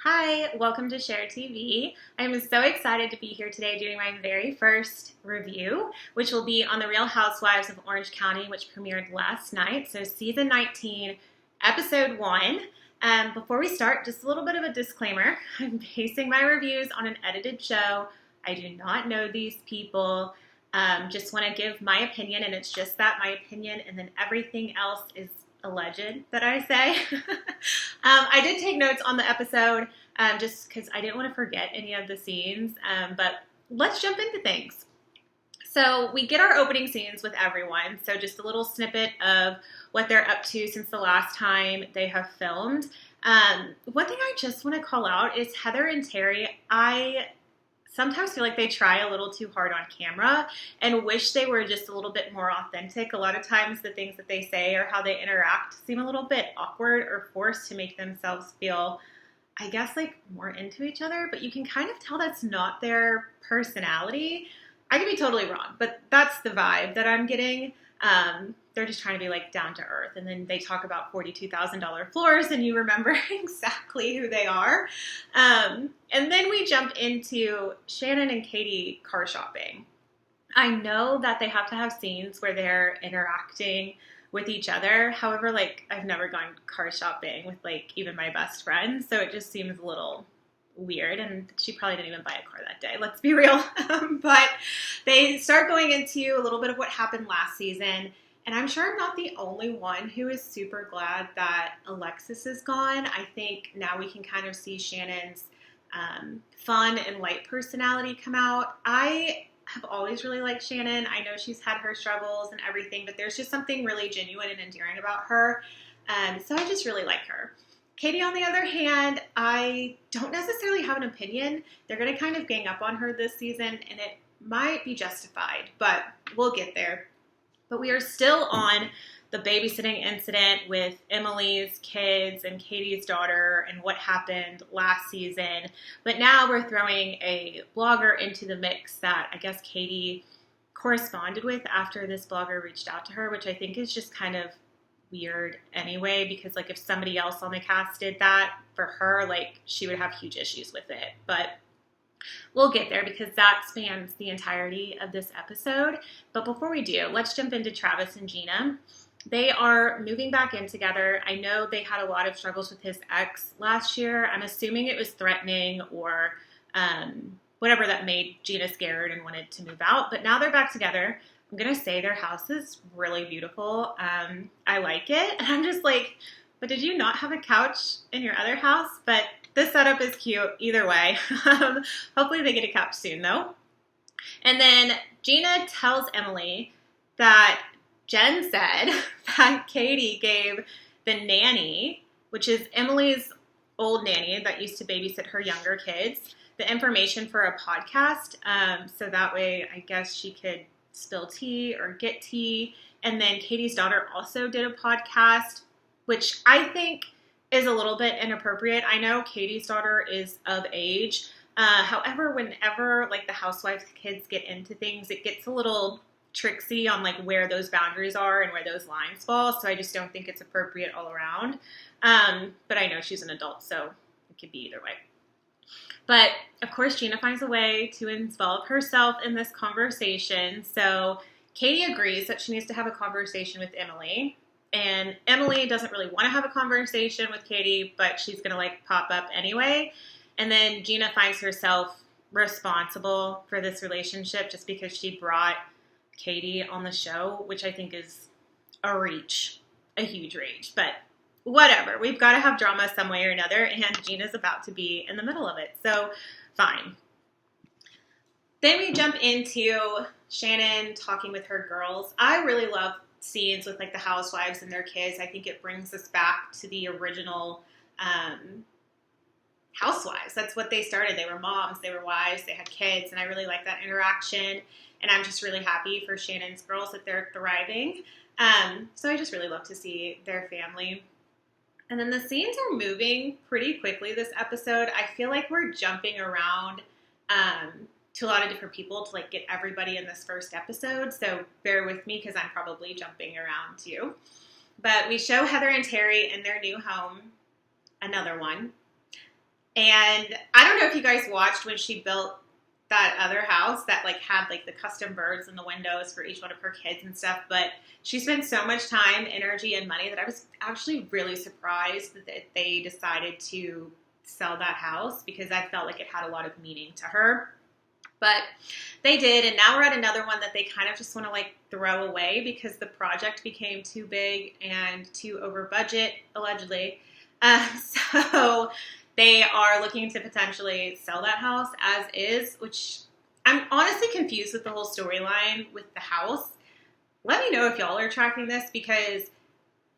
Hi, welcome to Share TV. I'm so excited to be here today doing my very first review, which will be on the Real Housewives of Orange County, which premiered last night. So season 19, episode 1. Before we start, just a little bit of a disclaimer. I'm basing my reviews on an edited show. I do not know these people. Just want to give my opinion, and it's just that, my opinion, and then everything else is alleged that I say. I did take notes on the episode just because I didn't want to forget any of the scenes, but let's jump into things. So we get our opening scenes with everyone, so just a little snippet of what they're up to since the last time they have filmed. One thing I just want to call out is Heather and Terry. I sometimes feel like they try a little too hard on camera and wish they were just a little bit more authentic. A lot of times the things that they say or how they interact seem a little bit awkward or forced to make themselves feel, I guess, like more into each other, but you can kind of tell that's not their personality. I could be totally wrong, but that's the vibe that I'm getting. They're just trying to be like down to earth, and then they talk about $42,000 floors and you remember exactly who they are. And then we jump into Shannon and Katie car shopping. I know that they have to have scenes where they're interacting with each other. However, like, I've never gone car shopping with like even my best friend, so it just seems a little weird, and she probably didn't even buy a car that day, let's be real. But they start going into a little bit of what happened last season, and I'm sure I'm not the only one who is super glad that Alexis is gone. I think now we can kind of see Shannon's fun and light personality come out. I have always really liked Shannon. I know she's had her struggles and everything, but there's just something really genuine and endearing about her. So I just really like her. Katie, on the other hand, I don't necessarily have an opinion. They're going to kind of gang up on her this season, and it might be justified, but we'll get there. But we are still on the babysitting incident with Emily's kids and Katie's daughter and what happened last season. But now we're throwing a blogger into the mix that I guess Katie corresponded with after this blogger reached out to her, which I think is just kind of weird anyway, because like if somebody else on the cast did that for her, like she would have huge issues with it. But we'll get there because that spans the entirety of this episode. But before we do, let's jump into Travis and Gina. They are moving back in together. I know they had a lot of struggles with his ex last year. I'm assuming it was threatening or whatever that made Gina scared and wanted to move out. But now they're back together. I'm going to say their house is really beautiful. I like it. And I'm just like, but did you not have a couch in your other house? But this setup is cute either way. Hopefully they get a couch soon though. And then Gina tells Emily that Jen said that Katie gave the nanny, which is Emily's old nanny that used to babysit her younger kids, the information for a podcast. So that way I guess she could spill tea or get tea. And then Katie's daughter also did a podcast, which I think is a little bit inappropriate. I know Katie's daughter is of age. However, whenever like the housewives kids get into things, it gets a little tricksy on like where those boundaries are and where those lines fall. So I just don't think it's appropriate all around. But I know she's an adult, so it could be either way. But of course, Gina finds a way to involve herself in this conversation. So Katie agrees that she needs to have a conversation with Emily. And Emily doesn't really want to have a conversation with Katie, but she's going to like pop up anyway. And then Gina finds herself responsible for this relationship just because she brought Katie on the show, which I think is a reach, a huge reach. But whatever, we've got to have drama some way or another, and Gina's about to be in the middle of it, so fine. Then we jump into Shannon talking with her girls. I really love scenes with like the housewives and their kids. I think it brings us back to the original housewives. That's what they started. They were moms, they were wives, they had kids, and I really like that interaction, and I'm just really happy for Shannon's girls that they're thriving. So I just really love to see their family. And then the scenes are moving pretty quickly this episode. I feel like we're jumping around to a lot of different people to like get everybody in this first episode. So bear with me because I'm probably jumping around too. But we show Heather and Terry in their new home, another one. And I don't know if you guys watched when she built that other house that like had like the custom birds in the windows for each one of her kids and stuff, but she spent so much time, energy, and money that I was actually really surprised that they decided to sell that house, because I felt like it had a lot of meaning to her. But they did, and now we're at another one that they kind of just want to like throw away because the project became too big and too over budget, allegedly. So they are looking to potentially sell that house as is, which I'm honestly confused with the whole storyline with the house. Let me know if y'all are tracking this, because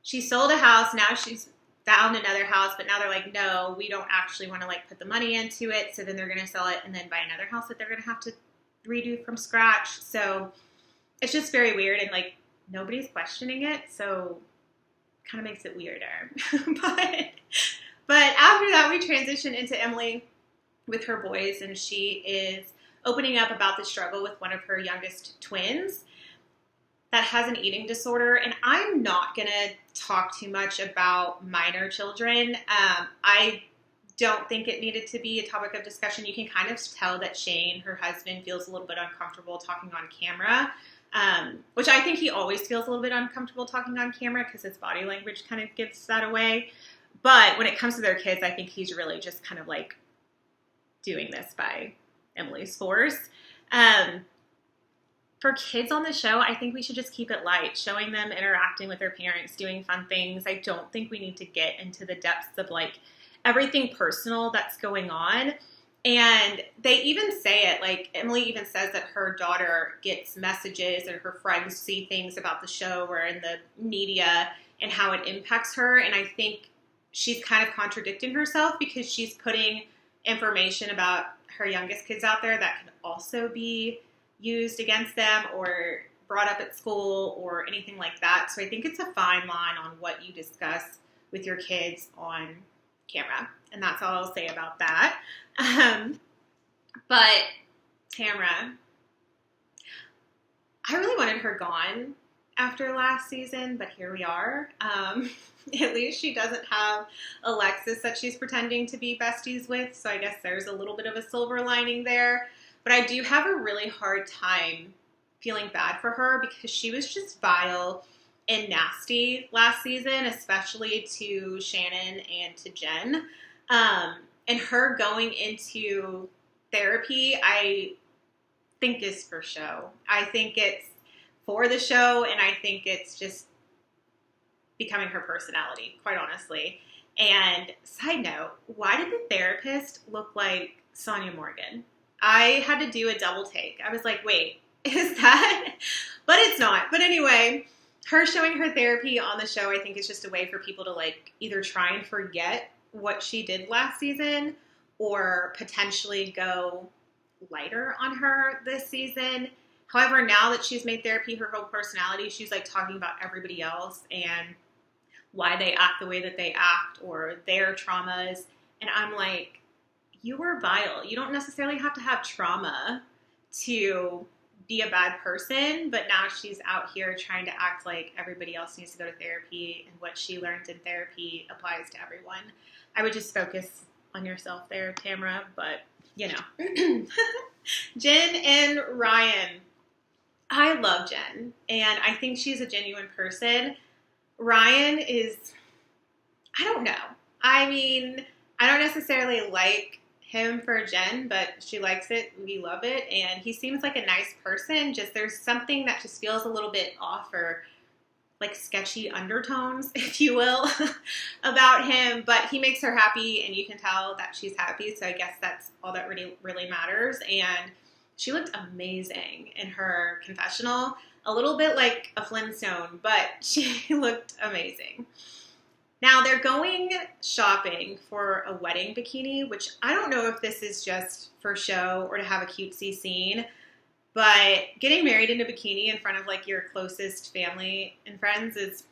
she sold a house, now she's found another house, but now they're like, no, we don't actually want to like put the money into it. So then they're going to sell it and then buy another house that they're going to have to redo from scratch. So it's just very weird, and like nobody's questioning it. So kind of makes it weirder. But after that, we transition into Emily with her boys, and she is opening up about the struggle with one of her youngest twins that has an eating disorder. And I'm not going to talk too much about minor children. I don't think it needed to be a topic of discussion. You can kind of tell that Shane, her husband, feels a little bit uncomfortable talking on camera, which I think he always feels a little bit uncomfortable talking on camera because his body language kind of gives that away. But when it comes to their kids, I think he's really just kind of like doing this by Emily's force. For kids on the show, I think we should just keep it light, showing them interacting with their parents, doing fun things. I don't think we need to get into the depths of like everything personal that's going on. And they even say it, like Emily even says that her daughter gets messages and her friends see things about the show or in the media and how it impacts her. And I think she's kind of contradicting herself, because she's putting information about her youngest kids out there that could also be used against them or brought up at school or anything like that. So I think it's a fine line on what you discuss with your kids on camera. And that's all I'll say about that. But Tamra, I really wanted her gone after last season, but here we are. At least she doesn't have Alexis that she's pretending to be besties with, so I guess there's a little bit of a silver lining there. But I do have a really hard time feeling bad for her, because she was just vile and nasty last season, especially to Shannon and to Jen. And her going into therapy, I think is for show. I think it's for the show, and I think it's just becoming her personality, quite honestly. And side note, why did the therapist look like Sonia Morgan? I had to do a double take. I was like, wait, is that? But it's not. But anyway, her showing her therapy on the show, I think, is just a way for people to like either try and forget what she did last season or potentially go lighter on her this season. However, now that she's made therapy her whole personality, she's like talking about everybody else and why they act the way that they act or their traumas. And I'm like, you were vile. You don't necessarily have to have trauma to be a bad person, but now she's out here trying to act like everybody else needs to go to therapy, and what she learned in therapy applies to everyone. I would just focus on yourself there, Tamra, but you know. Jen and Ryan. I love Jen, and I think she's a genuine person. Ryan is, I don't know. I mean, I don't necessarily like him for Jen, but she likes it. We love it. And he seems like a nice person. Just there's something that just feels a little bit off, or like sketchy undertones, if you will, about him. But he makes her happy, and you can tell that she's happy. So I guess that's all that really, really matters. And she looked amazing in her confessional. A little bit like a Flintstone, but she looked amazing. Now they're going shopping for a wedding bikini, which I don't know if this is just for show or to have a cutesy scene, but getting married in a bikini in front of like your closest family and friends is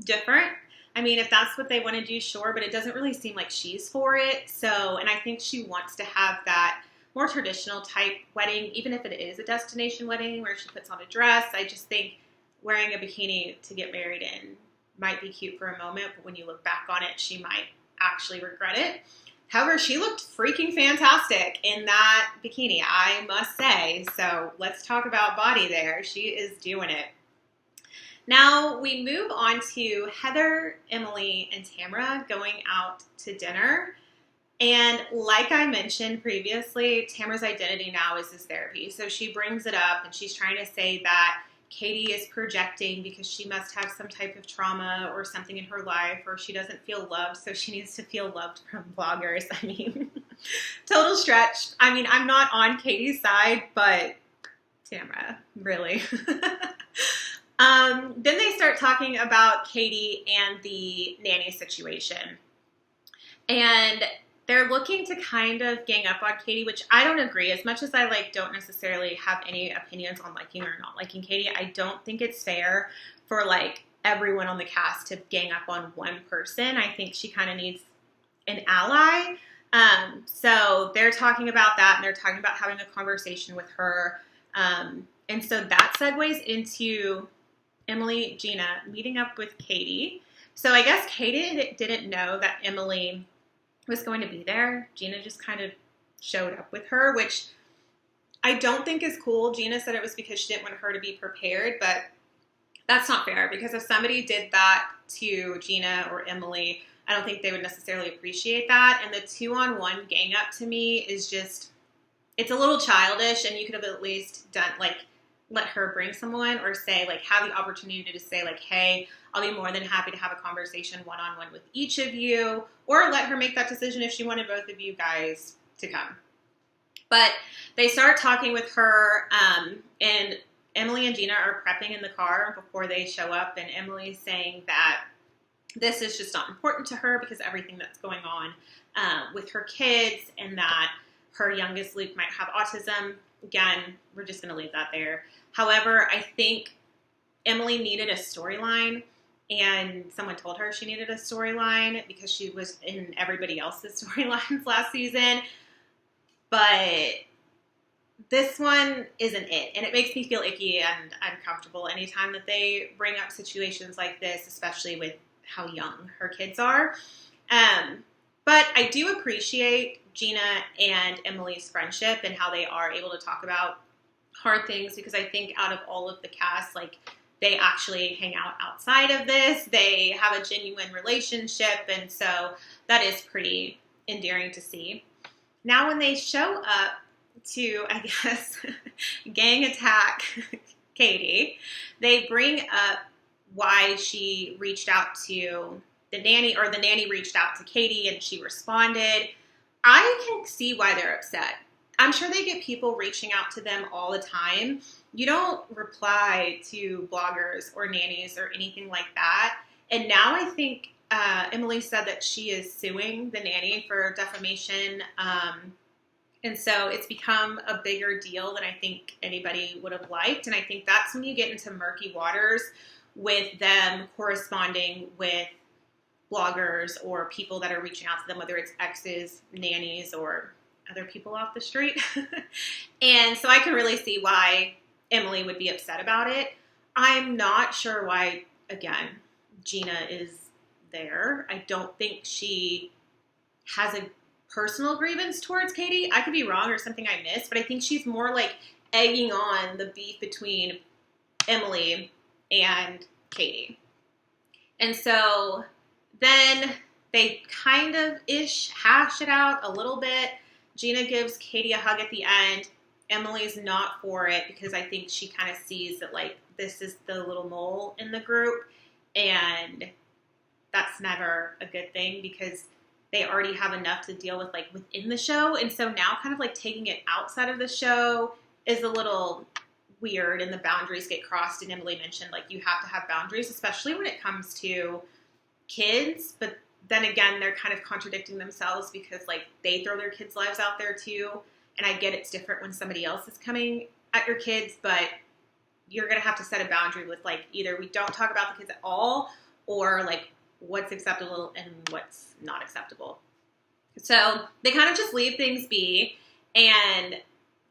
different. I mean, if that's what they want to do, sure, but it doesn't really seem like she's for it. So, and I think she wants to have that more traditional type wedding, even if it is a destination wedding where she puts on a dress. I just think wearing a bikini to get married in might be cute for a moment, but when you look back on it, she might actually regret it. However, she looked freaking fantastic in that bikini, I must say. So let's talk about body there. She is doing it. Now we move on to Heather, Emily, and Tamra going out to dinner. And like I mentioned previously, Tamra's identity now is his therapy. So she brings it up and she's trying to say that Katie is projecting because she must have some type of trauma or something in her life, or she doesn't feel loved, so she needs to feel loved from bloggers. I mean, total stretch. I mean, I'm not on Katie's side, but Tamra, really. Then they start talking about Katie and the nanny situation. And they're looking to kind of gang up on Katie, which I don't agree. As much as I don't necessarily have any opinions on liking or not liking Katie, I don't think it's fair for everyone on the cast to gang up on one person. I think she kind of needs an ally. So they're talking about that, and they're talking about having a conversation with her. And so that segues into Emily, Gina meeting up with Katie. So I guess Katie didn't know that Emily was going to be there. Gina just kind of showed up with her, which I don't think is cool. Gina said it was because she didn't want her to be prepared, but that's not fair, because if somebody did that to Gina or Emily, I don't think they would necessarily appreciate that. And the 2-on-1 gang up to me is just, it's a little childish, and you could have at least done let her bring someone, or say have the opportunity to say hey, I'll be more than happy to have a conversation one-on-one with each of you, or let her make that decision if she wanted both of you guys to come. But they start talking with her, and Emily and Gina are prepping in the car before they show up, and Emily's saying that this is just not important to her because everything that's going on with her kids, and that her youngest, Luke, might have autism. Again, we're just going to leave that there. However, I think Emily needed a storyline, and someone told her she needed a storyline because she was in everybody else's storylines last season. But this one isn't it, and it makes me feel icky and uncomfortable anytime that they bring up situations like this, especially with how young her kids are. But I do appreciate Gina and Emily's friendship and how they are able to talk about hard things, because I think out of all of the cast, they actually hang out outside of this. They have a genuine relationship, and so that is pretty endearing to see. Now when they show up to, I guess, gang attack Katie, they bring up why she reached out to the nanny, or the nanny reached out to Katie and she responded. I can see why they're upset. I'm sure they get people reaching out to them all the time. You don't reply to bloggers or nannies or anything like that. And now I think Emily said that she is suing the nanny for defamation. And so it's become a bigger deal than I think anybody would have liked. And I think that's when you get into murky waters with them corresponding with bloggers or people that are reaching out to them, whether it's exes, nannies, or other people off the street. And so I can really see why Emily would be upset about it. I'm not sure why, again, Gina is there. I don't think she has a personal grievance towards Katie. I could be wrong or something I missed, but I think she's more egging on the beef between Emily and Katie. And so then they kind of hash it out a little bit. Gina gives Katie a hug at the end. Emily's not for it because I think she kind of sees that this is the little mole in the group, and that's never a good thing because they already have enough to deal with within the show. And so now kind of taking it outside of the show is a little weird, and the boundaries get crossed. And Emily mentioned you have to have boundaries, especially when it comes to kids. But then again, they're kind of contradicting themselves because they throw their kids' lives out there too. And I get it's different when somebody else is coming at your kids, but you're going to have to set a boundary with either we don't talk about the kids at all, or what's acceptable and what's not acceptable. So they kind of just leave things be. And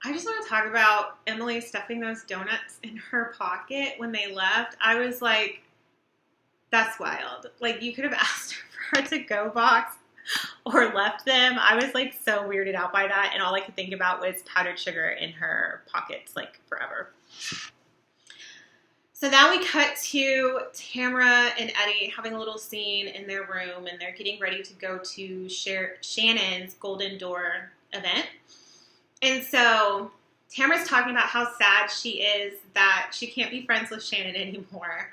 I just want to talk about Emily stuffing those donuts in her pocket when they left. I was like, that's wild. You could have asked her for a to-go box. or left them. I was like so weirded out by that, and all I could think about was powdered sugar in her pockets like forever. So now we cut to Tamara and Eddie having a little scene in their room, and they're getting ready to go to Shannon's Golden Door event. And so Tamara's talking about how sad she is that she can't be friends with Shannon anymore.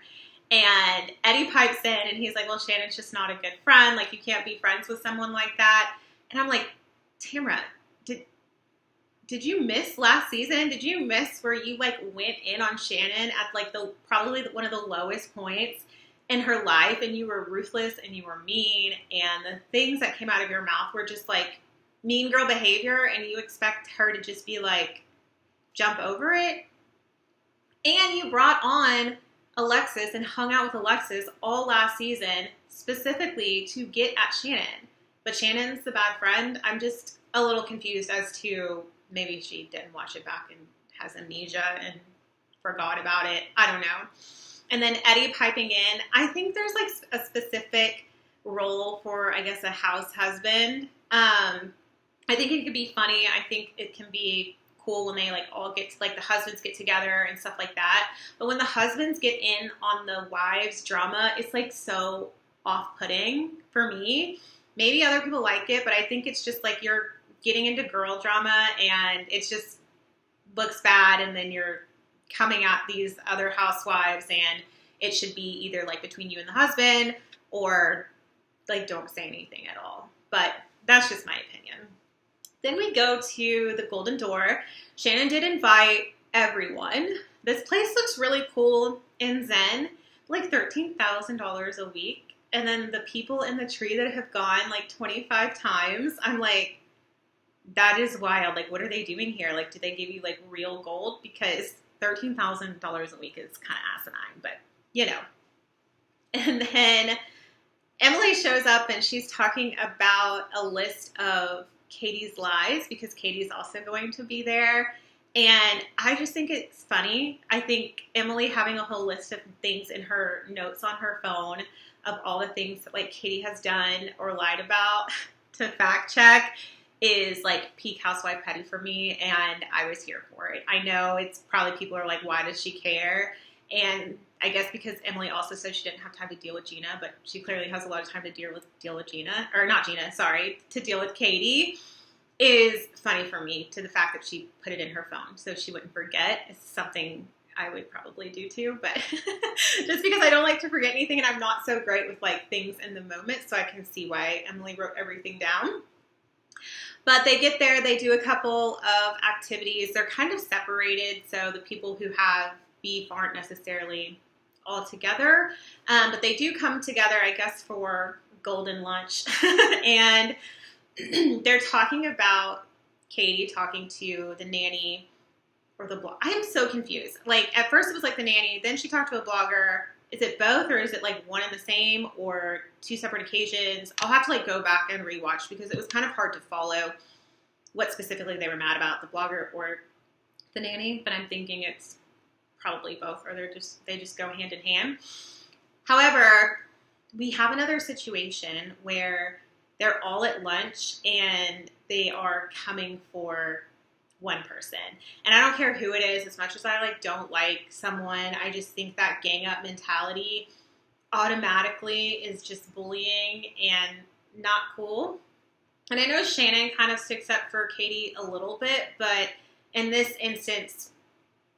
And Eddie pipes in, and he's like, well, Shannon's just not a good friend. Like, you can't be friends with someone like that. And I'm like, Tamara, did you miss last season? Did you miss where you, like, went in on Shannon at, like, probably one of the lowest points in her life, and you were ruthless and you were mean, and the things that came out of your mouth were just, like, mean girl behavior, and you expect her to just be, like, jump over it? And you brought on Alexis and hung out with Alexis all last season specifically to get at Shannon. But Shannon's the bad friend. I'm just a little confused as to maybe she didn't watch it back and has amnesia and forgot about it. I don't know. And then Eddie piping in. I think there's like a specific role for, I guess, a house husband. I think it could be funny. I think it can be cool when they like all get to, like, the husbands get together and stuff like that. But when the husbands get in on the wives' drama, it's like so off-putting for me. Maybe other people like it, but I think it's just like you're getting into girl drama and it just looks bad, and then you're coming at these other housewives, and it should be either like between you and the husband, or like don't say anything at all. But that's just my opinion. Then we go to the Golden Door. Shannon did invite everyone. This place looks really cool and zen, like $13,000 a week. And then the people in the tree that have gone like 25 times, I'm like, that is wild. Like, what are they doing here? Like, do they give you like real gold? Because $13,000 a week is kind of asinine, but you know. And then Emily shows up and she's talking about a list of Katie's lies, because Katie's also going to be there. And I just think it's funny. I think Emily having a whole list of things in her notes on her phone of all the things that like Katie has done or lied about to fact check is like peak housewife petty for me, and I was here for it. I know it's probably people are like, why does she care? And I guess because Emily also said she didn't have time to deal with Gina, but she clearly has a lot of time to deal with Gina, or not Gina, sorry, to deal with Katie, is funny for me, to the fact that she put it in her phone so she wouldn't forget. It's something I would probably do too, but just because I don't like to forget anything, and I'm not so great with like things in the moment, so I can see why Emily wrote everything down. But they get there, they do a couple of activities. They're kind of separated, so the people who have beef aren't necessarily all together, but they do come together, I guess, for golden lunch. And they're talking about Katie talking to the nanny or the blogger. I am so confused. Like, at first it was like the nanny, then she talked to a blogger. Is it both, or is it like one and the same, or two separate occasions? I'll have to like go back and rewatch, because it was kind of hard to follow what specifically they were mad about, the blogger or the nanny. But I'm thinking it's probably both, or they just go hand in hand. However, we have another situation where they're all at lunch and they are coming for one person. And I don't care who it is, as much as I like don't like someone, I just think that gang up mentality automatically is just bullying and not cool. And I know Shannon kind of sticks up for Katie a little bit, but in this instance,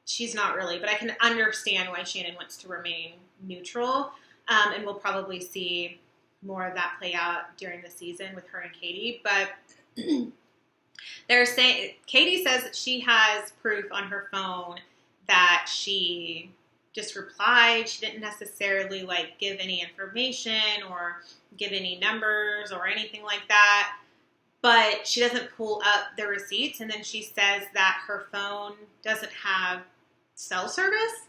she's not really. But I can understand why Shannon wants to remain neutral, and we'll probably see more of that play out during the season with her and Katie. But they're saying, Katie says that she has proof on her phone that she just replied. She didn't necessarily like give any information or give any numbers or anything like that. But she doesn't pull up the receipts, and then she says that her phone doesn't have cell service.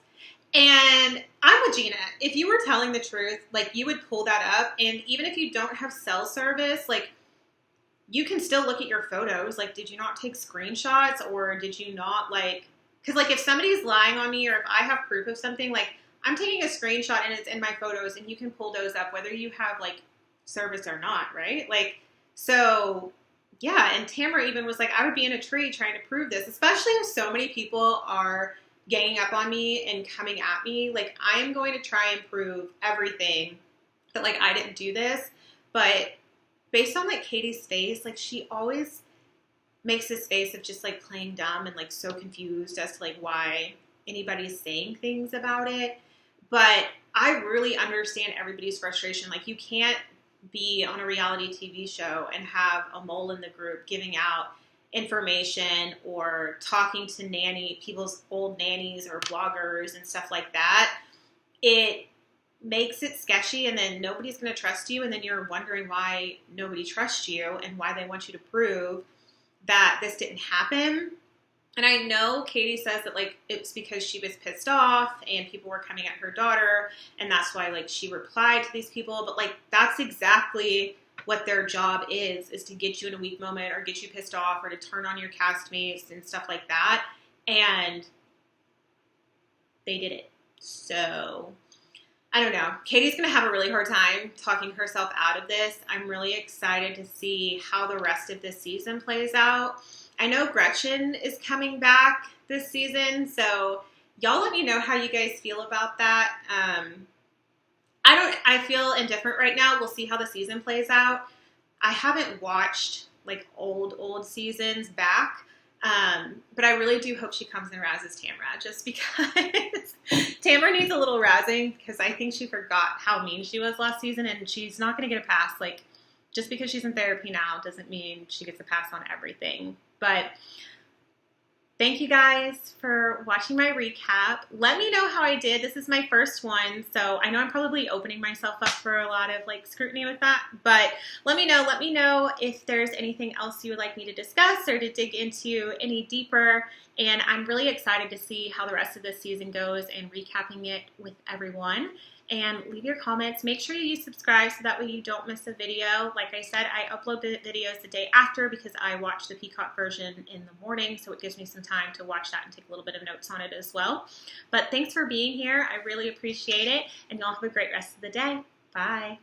And I'm with Gina. If you were telling the truth, like, you would pull that up, and even if you don't have cell service, like, you can still look at your photos. Like, did you not take screenshots, or did you not, like, because, like, if somebody's lying on me, or if I have proof of something, like, I'm taking a screenshot and it's in my photos, and you can pull those up whether you have, like, service or not, right? Like, So yeah, and Tamara even was like, I would be in a tree trying to prove this, especially if so many people are ganging up on me and coming at me. Like, I am going to try and prove everything that, like, I didn't do this. But based on, like, Katie's face, like, she always makes this face of just, like, playing dumb and, like, so confused as to, like, why anybody's saying things about it. But I really understand everybody's frustration. Like, you can't be on a reality TV show and have a mole in the group giving out information or talking to people's old nannies or bloggers and stuff like that. It makes it sketchy, and then nobody's going to trust you, and then you're wondering why nobody trusts you and why they want you to prove that this didn't happen. And I know Katie says that, like, it's because she was pissed off and people were coming at her daughter, and that's why, like, she replied to these people. But, like, that's exactly what their job is to get you in a weak moment or get you pissed off or to turn on your castmates and stuff like that. And they did it. So I don't know. Katie's going to have a really hard time talking herself out of this. I'm really excited to see how the rest of this season plays out. I know Gretchen is coming back this season, so y'all let me know how you guys feel about that. I feel indifferent right now. We'll see how the season plays out. I haven't watched, like, old seasons back, but I really do hope she comes and razzes Tamara, just because Tamara needs a little razzing, because I think she forgot how mean she was last season, and she's not going to get a pass. Like, just because she's in therapy now doesn't mean she gets a pass on everything. But thank you guys for watching my recap. Let me know how I did. This is my first one, so I know I'm probably opening myself up for a lot of, like, scrutiny with that. But let me know. Let me know if there's anything else you would like me to discuss or to dig into any deeper. And I'm really excited to see how the rest of this season goes and recapping it with everyone. And leave your comments. Make sure you subscribe so that way you don't miss a video. Like I said, I upload the videos the day after because I watch the Peacock version in the morning, so it gives me some time to watch that and take a little bit of notes on it as well. But thanks for being here. I really appreciate it, and y'all have a great rest of the day. Bye.